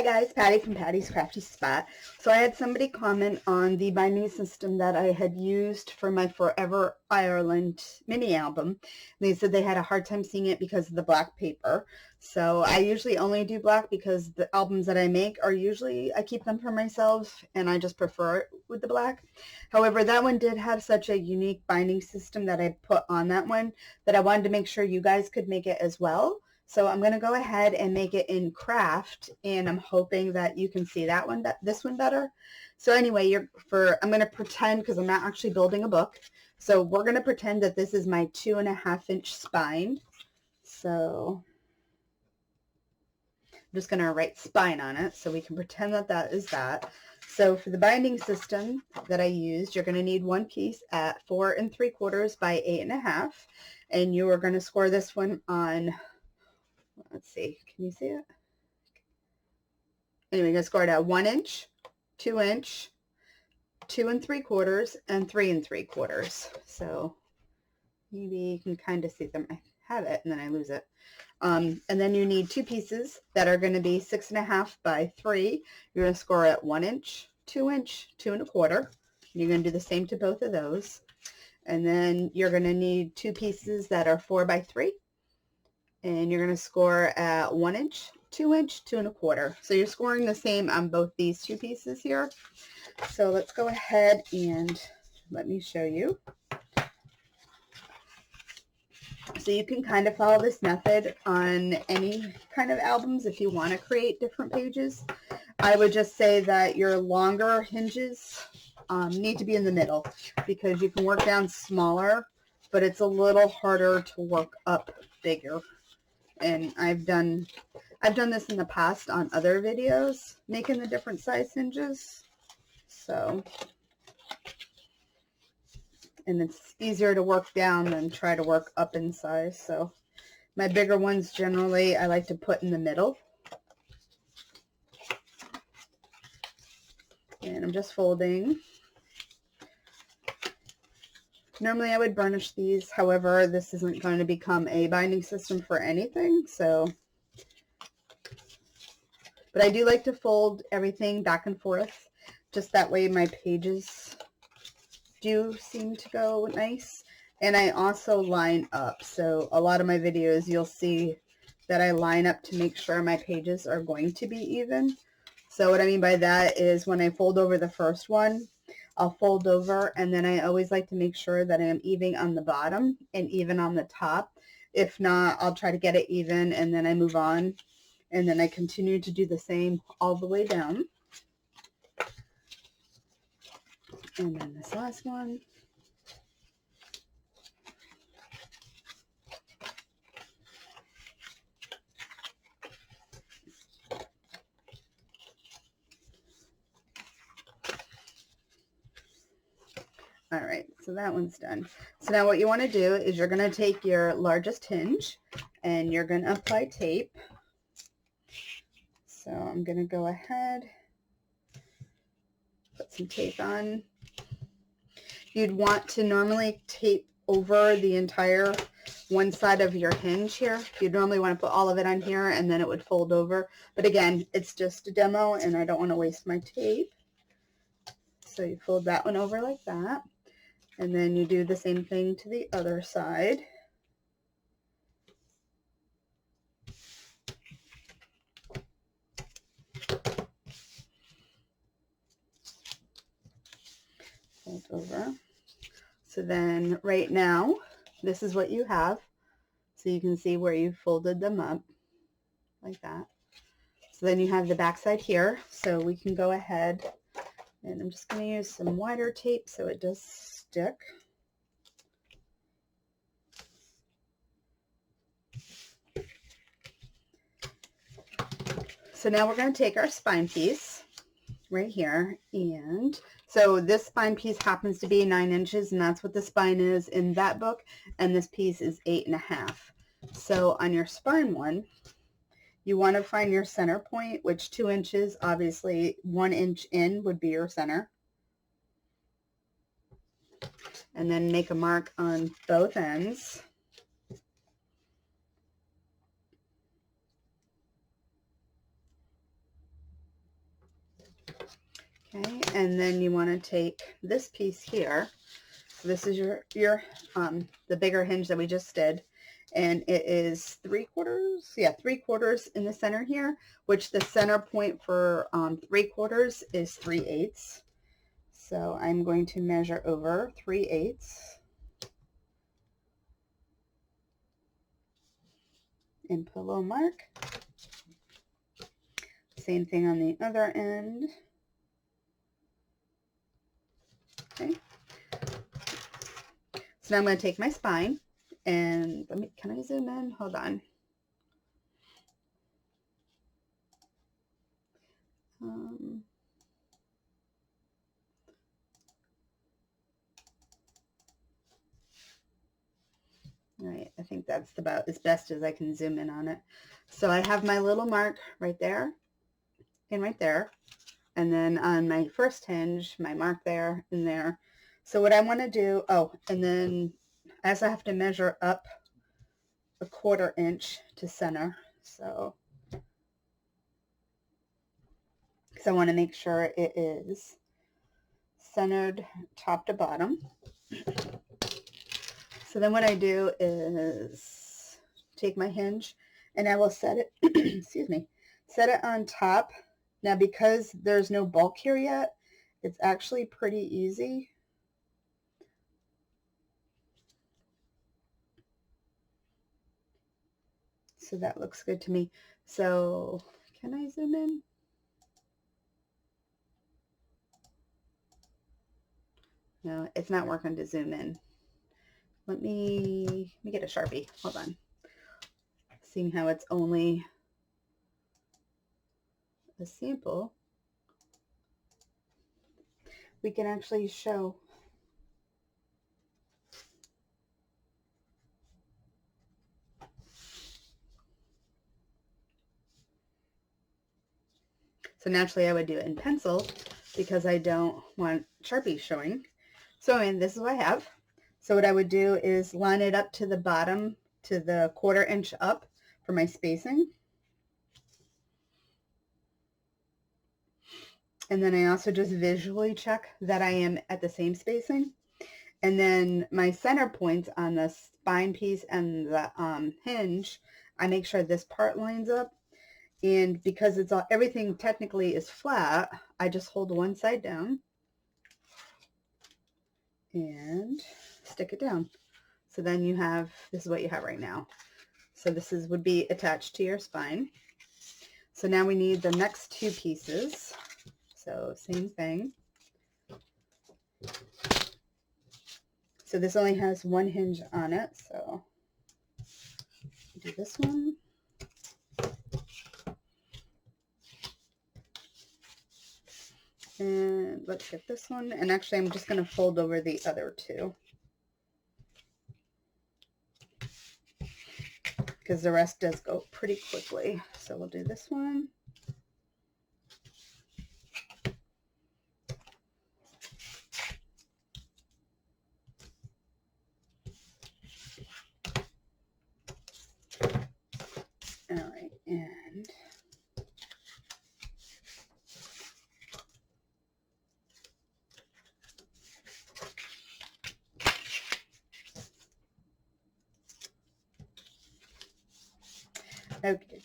guys, Patty from Patty's Crafty Spot. So I had somebody comment on the binding system that I had used for my Forever Ireland mini album. They said they had a hard time seeing it because of the black paper. So I usually only do black because the albums that I make are usually, I keep them for myself and I just prefer it with the black. However, that one did have such a unique binding system that I put on that one that I wanted to make sure you guys could make it as well. So I'm going to go ahead and make it in craft, and I'm hoping that you can see that one, this one better. So anyway, I'm going to pretend, because I'm not actually building a book, so we're going to pretend that this is my 2.5-inch spine. So I'm just going to write spine on it so we can pretend that that is that. So for the binding system that I used, you're going to need one piece at 4 3/4 by 8 1/2, and you are going to score this one on, let's see, can you see it? Anyway, you're going to score it at 1 inch, 2 inch, 2 3/4, and 3 3/4. So maybe you can kind of see them. I have it and then I lose it. And then you need two pieces that are going to be 6 1/2 by 3. You're going to score at 1 inch, 2 inch, 2 1/4. And you're going to do the same to both of those. And then you're going to need two pieces that are 4 by 3. And you're going to score at 1 inch, 2 inch, 2 1/4. So you're scoring the same on both these two pieces here. So let's go ahead and let me show you. So you can kind of follow this method on any kind of albums if you want to create different pages. I would just say that your longer hinges need to be in the middle, because you can work down smaller, but it's a little harder to work up bigger. And I've done this in the past on other videos, making the different size hinges. So, and it's easier to work down than try to work up in size. So my bigger ones generally I like to put in the middle. And I'm just folding. Normally I would burnish these, however, this isn't going to become a binding system for anything, so. But I do like to fold everything back and forth, just that way my pages do seem to go nice. And I also line up, so a lot of my videos you'll see that I line up to make sure my pages are going to be even. So what I mean by that is when I fold over the first one, I'll fold over, and then I always like to make sure that I am even on the bottom and even on the top. If not, I'll try to get it even, and then I move on, and then I continue to do the same all the way down. And then this last one. All right, so that one's done. So now what you want to do is you're going to take your largest hinge and you're going to apply tape. So I'm going to go ahead, put some tape on. You'd want to normally tape over the entire one side of your hinge here. You'd normally want to put all of it on here and then it would fold over. But again, it's just a demo and I don't want to waste my tape. So you fold that one over like that. And then you do the same thing to the other side. Fold over. So then right now, this is what you have. So you can see where you folded them up like that. So then you have the back side here. So we can go ahead, and I'm just going to use some wider tape so it does stick. So now we're going to take our spine piece right here, and so this spine piece happens to be 9 inches, and that's what the spine is in that book, and this piece is 8 1/2. So on your spine one, you want to find your center point, which 2 inches, obviously 1 inch in would be your center, and then make a mark on both ends. Okay, and then you want to take this piece here. So this is your the bigger hinge that we just did, and it is 3/4. Yeah, 3/4 in the center here, which the center point for 3/4 is 3/8. So I'm going to measure over 3/8 and put a little mark. Same thing on the other end. Okay. So now I'm going to take my spine and can I zoom in? Hold on. All right, I think that's about as best as I can zoom in on it. So I have my little mark right there and right there. And then on my first hinge, my mark there and there. So what I want to do, oh, and then as I have to measure up 1/4 inch to center. So, because I want to make sure it is centered top to bottom. So then what I do is take my hinge and I will set it, excuse me, set it on top. Now because there's no bulk here yet, it's actually pretty easy. So that looks good to me. So can I zoom in? No, it's not working to zoom in. Let me get a Sharpie. Hold on. Seeing how it's only a sample, we can actually show. So naturally I would do it in pencil because I don't want Sharpie showing. So and this is what I have. So what I would do is line it up to the bottom, to the 1/4 inch up for my spacing. And then I also just visually check that I am at the same spacing. And then my center points on the spine piece and the hinge, I make sure this part lines up. And because it's all, everything technically is flat, I just hold one side down and stick it down. So then you have, this is what you have right now. So this is would be attached to your spine. So now we need the next 2 pieces. So same thing. So this only has 1 hinge on it. So do this one. And let's get this one. And actually I'm just going to fold over the other 2. Because the rest does go pretty quickly. So we'll do this one. All right, and okay.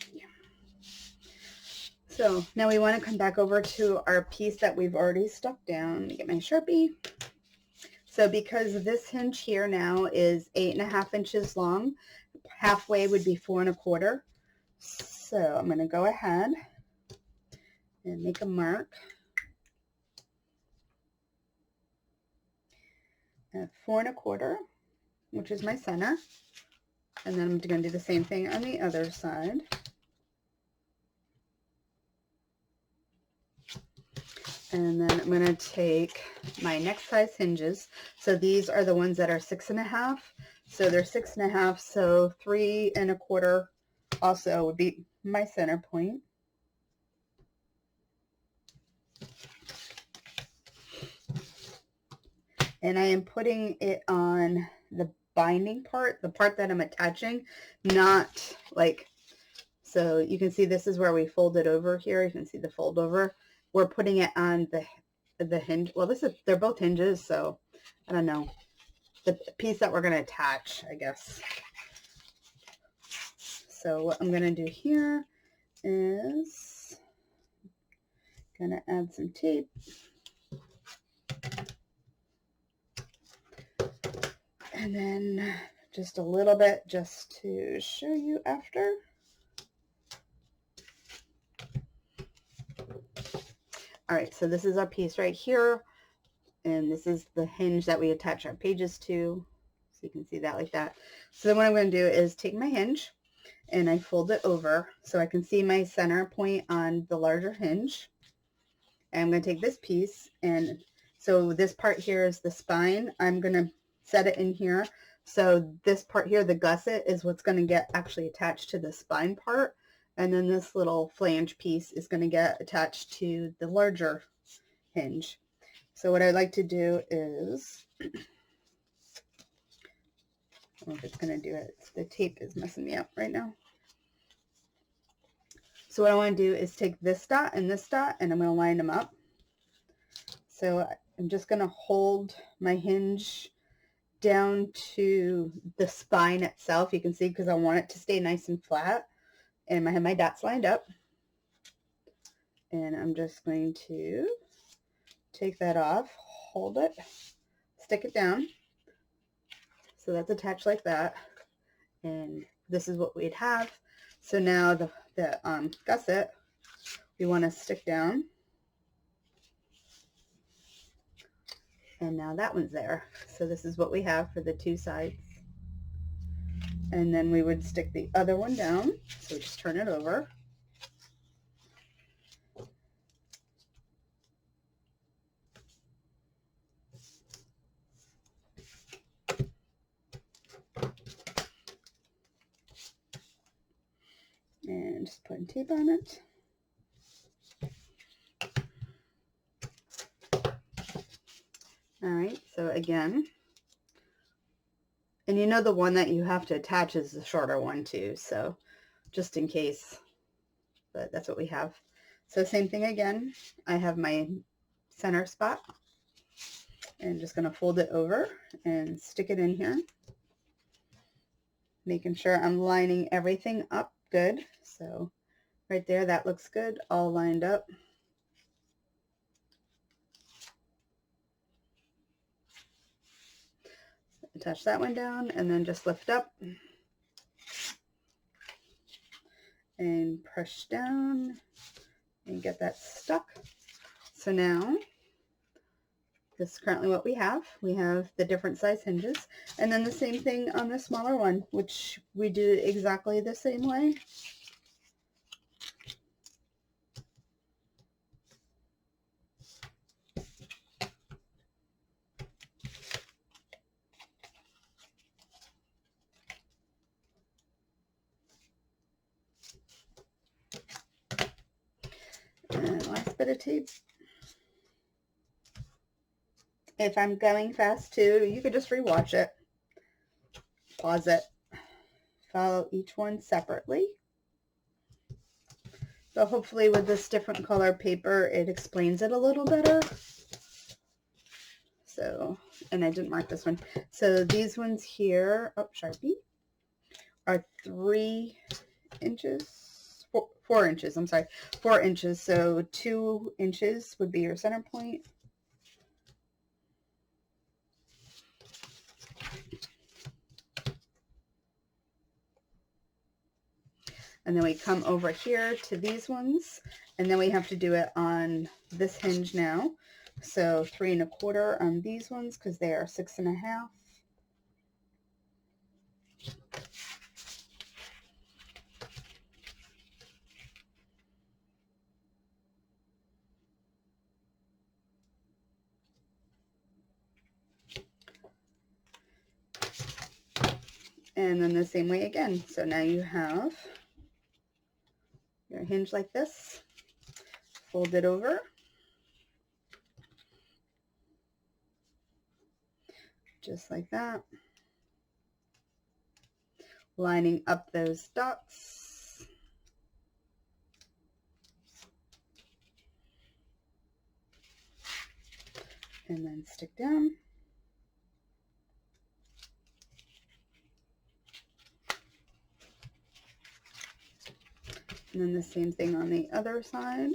So now we want to come back over to our piece that we've already stuck down. Let me get my Sharpie. So because this hinge here now is 8.5 inches long, halfway would be 4 1/4. So I'm going to go ahead and make a mark at 4 1/4, which is my center. And then I'm going to do the same thing on the other side. And then I'm going to take my next size hinges. So these are the ones that are 6.5. So they're 6.5. So 3 1/4 also would be my center point. And I am putting it on the binding part, the part that I'm attaching, not like, so you can see this is where we fold it over here. You can see the fold over. We're putting it on the hinge. Well, they're both hinges, so I don't know. The piece that we're going to attach, I guess. So what I'm going to do here is going to add some tape. And then just a little bit just to show you after. All right, so this is our piece right here. And this is the hinge that we attach our pages to. So you can see that like that. So then what I'm going to do is take my hinge and I fold it over so I can see my center point on the larger hinge. And I'm going to take this piece, and so this part here is the spine. I'm going to set it in here. So this part here, the gusset, is what's going to get actually attached to the spine part. And then this little flange piece is going to get attached to the larger hinge. So what I like to do is, I don't know if it's going to do it. The tape is messing me up right now. So what I want to do is take this dot and I'm going to line them up. So I'm just going to hold my hinge down to the spine itself. You can see, because I want it to stay nice and flat. And I have my dots lined up. And I'm just going to take that off, hold it, stick it down. So that's attached like that. And this is what we'd have. So now the gusset, we want to stick down. And now that one's there. So this is what we have for the two sides. And then we would stick the other one down. So just turn it over. And just putting tape on it. All right, so again, and you know the one that you have to attach is the shorter one too, so just in case, but that's what we have. So same thing again, I have my center spot, and just going to fold it over and stick it in here, making sure I'm lining everything up good. So right there, that looks good, all lined up. Attach that one down and then just lift up and push down and get that stuck. So now this is currently what we have. We have the different size hinges, and then the same thing on the smaller one, which we do exactly the same way. And last bit of tape. If I'm going fast too, you could just rewatch it, pause it, follow each one separately. So hopefully with this different color paper, it explains it a little better. So, and I didn't mark this one. So these ones here, oh, Sharpie, are 3 inches, 4 inches, I'm sorry, 4 inches. So 2 inches would be your center point. And then we come over here to these ones, and then we have to do it on this hinge now. So 3 1/4 on these ones because they are 6 1/2. And then the same way again. So now you have your hinge like this, fold it over, just like that, lining up those dots. and then stick down. And then the same thing on the other side.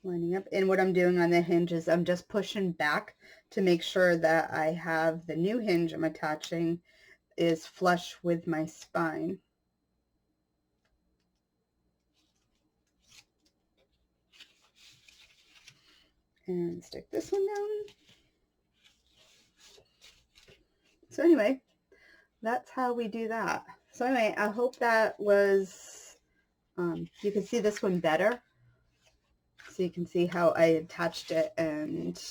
Lining up. And what I'm doing on the hinge is I'm just pushing back to make sure that I have the new hinge I'm attaching is flush with my spine. And stick this one down. So anyway, that's how we do that. So anyway, I hope that was, you can see this one better. So you can see how I attached it, and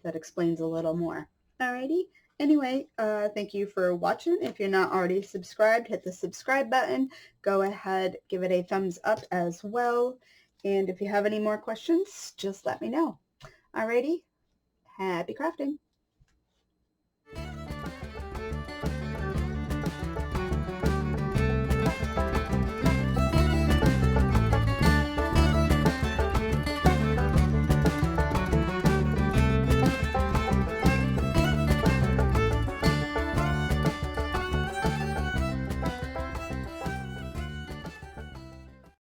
that explains a little more. Alrighty. Anyway, thank you for watching. If you're not already subscribed, hit the subscribe button. Go ahead, give it a thumbs up as well. And if you have any more questions, just let me know. Alrighty. Happy crafting.